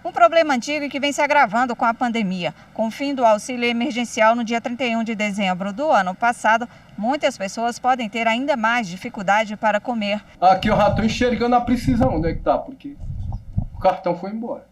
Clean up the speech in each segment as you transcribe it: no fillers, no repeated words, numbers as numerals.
Um problema antigo e que vem se agravando com a pandemia. Com o fim do auxílio emergencial no dia 31 de dezembro do ano passado, muitas pessoas podem ter ainda mais dificuldade para comer. Aqui eu já estou enxergando a precisão onde é que está, porque o cartão foi embora.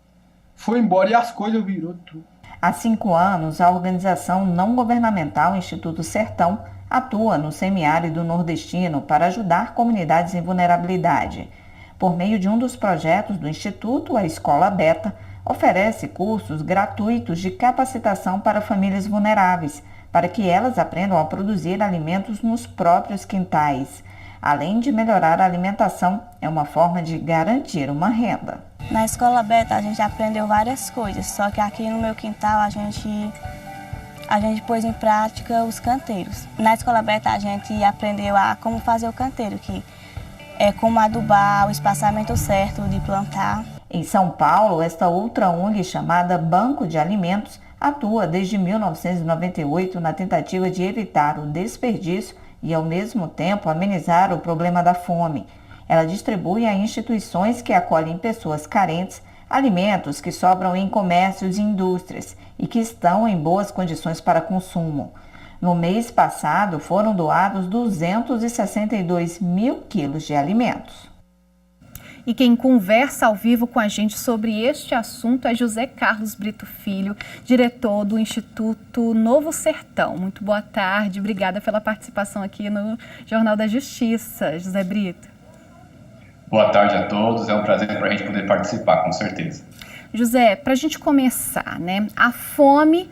Foi embora e as coisas virou tudo. Há 5 anos, a organização não governamental Instituto Sertão atua no semiárido nordestino para ajudar comunidades em vulnerabilidade. Por meio de um dos projetos do Instituto, a Escola Beta oferece cursos gratuitos de capacitação para famílias vulneráveis, para que elas aprendam a produzir alimentos nos próprios quintais. Além de melhorar a alimentação, é uma forma de garantir uma renda. Na Escola Beta a gente aprendeu várias coisas, só que aqui no meu quintal a gente pôs em prática os canteiros. Na Escola Beta a gente aprendeu a como fazer o canteiro, que é como adubar, o espaçamento certo de plantar. Em São Paulo, esta outra ONG chamada Banco de Alimentos atua desde 1998 na tentativa de evitar o desperdício e, ao mesmo tempo, amenizar o problema da fome. Ela distribui a instituições que acolhem pessoas carentes alimentos que sobram em comércios e indústrias e que estão em boas condições para consumo. No mês passado, foram doados 262 mil quilos de alimentos. E quem conversa ao vivo com a gente sobre este assunto é José Carlos Brito Filho, diretor do Instituto Novo Sertão. Muito boa tarde, obrigada pela participação aqui no Jornal da Justiça, José Brito. Boa tarde a todos, é um prazer para a gente poder participar, com certeza. José, para a gente começar, né? A fome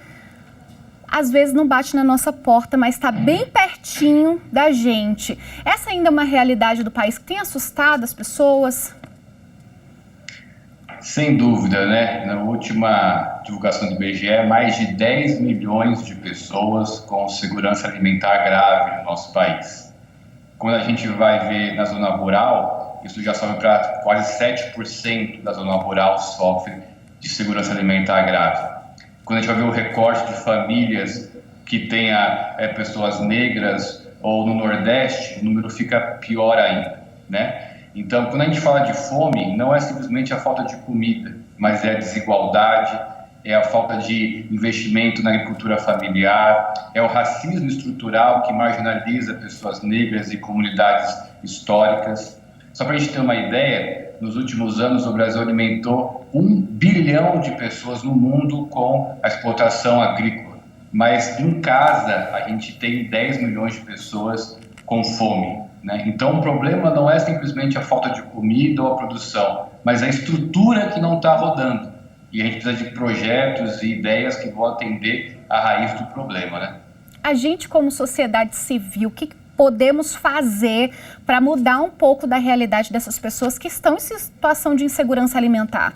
às vezes não bate na nossa porta, mas está bem pertinho da gente. Essa ainda é uma realidade do país que tem assustado as pessoas? Sem dúvida, né? Na última divulgação do IBGE, mais de 10 milhões de pessoas com segurança alimentar grave no nosso país. Quando a gente vai ver na zona rural, isso já sobe para quase 7% da zona rural sofre de segurança alimentar grave. Quando a gente vai ver o recorte de famílias que tenha pessoas negras ou no Nordeste, o número fica pior ainda, né? Então, quando a gente fala de fome, não é simplesmente a falta de comida, mas é a desigualdade, é a falta de investimento na agricultura familiar, é o racismo estrutural que marginaliza pessoas negras e comunidades históricas. Só para a gente ter uma ideia, nos últimos anos o Brasil alimentou 1 bilhão de pessoas no mundo com a explotação agrícola. Mas em casa a gente tem 10 milhões de pessoas com fome, né? Então o problema não é simplesmente a falta de comida ou a produção, mas a estrutura que não está rodando. E a gente precisa de projetos e ideias que vão atender a raiz do problema, né? A gente, como sociedade civil, o que podemos fazer para mudar um pouco da realidade dessas pessoas que estão em situação de insegurança alimentar?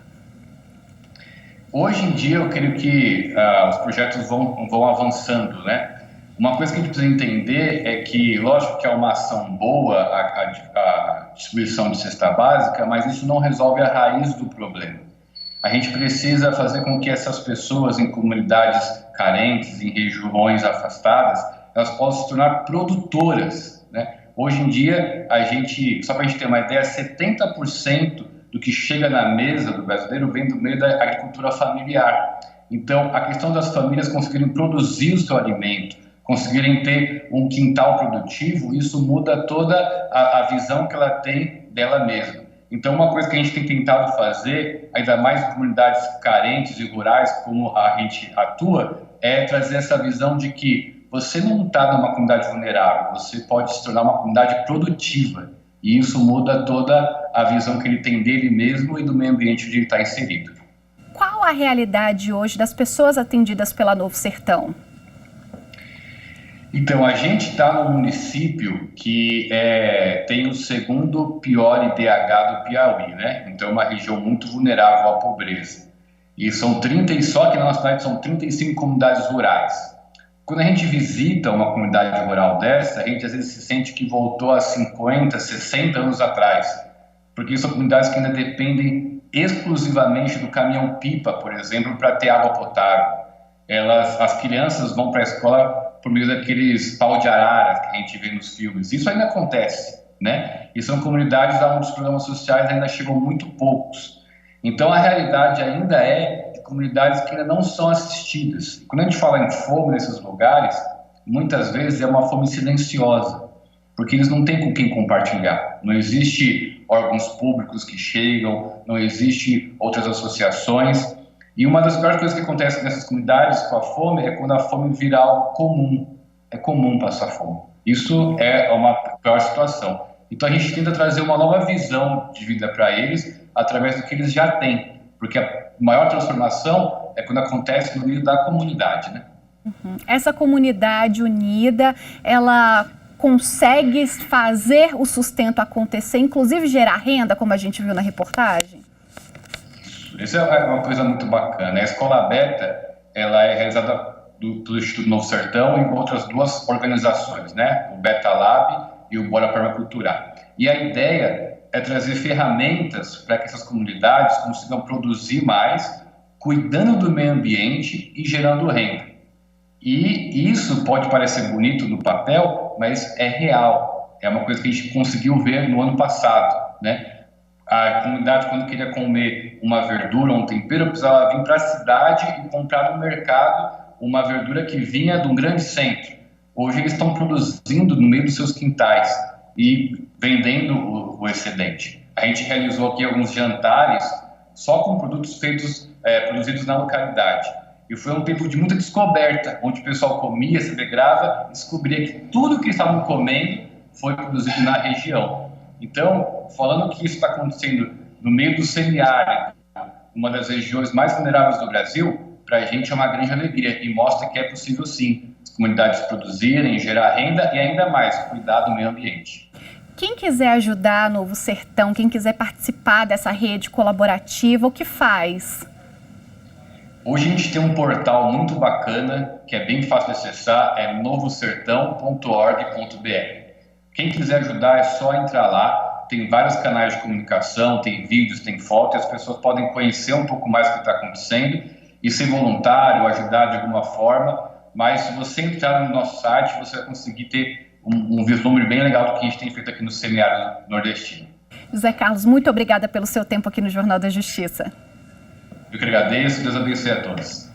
Hoje em dia, eu creio que os projetos vão avançando, né? Uma coisa que a gente precisa entender é que, lógico que é uma ação boa a distribuição de cesta básica, mas isso não resolve a raiz do problema. A gente precisa fazer com que essas pessoas em comunidades carentes, em regiões afastadas, elas possam se tornar produtoras, né? Hoje em dia, só para a gente ter uma ideia, 70% do que chega na mesa do brasileiro vem do meio da agricultura familiar. Então, a questão das famílias conseguirem produzir o seu alimento, conseguirem ter um quintal produtivo, isso muda toda a visão que ela tem dela mesma. Então, uma coisa que a gente tem tentado fazer, ainda mais em comunidades carentes e rurais, como a gente atua, é trazer essa visão de que você não está numa comunidade vulnerável, você pode se tornar uma comunidade produtiva. E isso muda toda a visão que ele tem dele mesmo e do meio ambiente onde ele está inserido. Qual a realidade hoje das pessoas atendidas pela Novo Sertão? Então, a gente está num município que tem o segundo pior IDH do Piauí, né? Então, é uma região muito vulnerável à pobreza. E só que na nossa cidade são 35 comunidades rurais. Quando a gente visita uma comunidade rural dessa, a gente às vezes se sente que voltou a 50, 60 anos atrás, porque são comunidades que ainda dependem exclusivamente do caminhão-pipa, por exemplo, para ter água potável. As crianças vão para a escola por meio daqueles pau de arara que a gente vê nos filmes. Isso ainda acontece, né? E são comunidades onde os programas sociais ainda chegam muito poucos. Então, a realidade ainda é de comunidades que ainda não são assistidas. Quando a gente fala em fome nesses lugares, muitas vezes é uma fome silenciosa, porque eles não têm com quem compartilhar. Não existe órgãos públicos que chegam, não existe outras associações. E uma das piores coisas que acontece nessas comunidades com a fome é quando a fome vira algo comum. É comum passar fome. Isso é uma pior situação. Então a gente tenta trazer uma nova visão de vida para eles através do que eles já têm. Porque a maior transformação é quando acontece no meio da comunidade, né? Essa comunidade unida, ela consegue fazer o sustento acontecer, inclusive gerar renda, como a gente viu na reportagem? Isso é uma coisa muito bacana. A Escola Aberta, ela é realizada do Instituto Novo Sertão e outras duas organizações, né? O Beta Lab e o Bora Permaculturar. E a ideia é trazer ferramentas para que essas comunidades consigam produzir mais, cuidando do meio ambiente e gerando renda. E isso pode parecer bonito no papel, mas é real. É uma coisa que a gente conseguiu ver no ano passado, né? A comunidade, quando queria comer uma verdura ou um tempero, precisava vir para a cidade e comprar no mercado uma verdura que vinha de um grande centro. Hoje eles estão produzindo no meio dos seus quintais e vendendo o excedente. A gente realizou aqui alguns jantares só com produtos produzidos na localidade. E foi um tempo de muita descoberta, onde o pessoal comia, se alegrava, descobria que tudo que estavam comendo foi produzido na região. Então, falando que isso está acontecendo no meio do semiárido, uma das regiões mais vulneráveis do Brasil, para a gente é uma grande alegria e mostra que é possível sim as comunidades produzirem, gerar renda e ainda mais cuidar do meio ambiente. Quem quiser ajudar Novo Sertão, quem quiser participar dessa rede colaborativa, o que faz? Hoje a gente tem um portal muito bacana, que é bem fácil de acessar, é novosertão.org.br. Quem quiser ajudar é só entrar lá, tem vários canais de comunicação, tem vídeos, tem fotos, e as pessoas podem conhecer um pouco mais o que está acontecendo e ser voluntário, ajudar de alguma forma, mas se você entrar no nosso site, você vai conseguir ter um vislumbre bem legal do que a gente tem feito aqui no semiárido nordestino. José Carlos, muito obrigada pelo seu tempo aqui no Jornal da Justiça. Eu que agradeço, Deus abençoe a todos.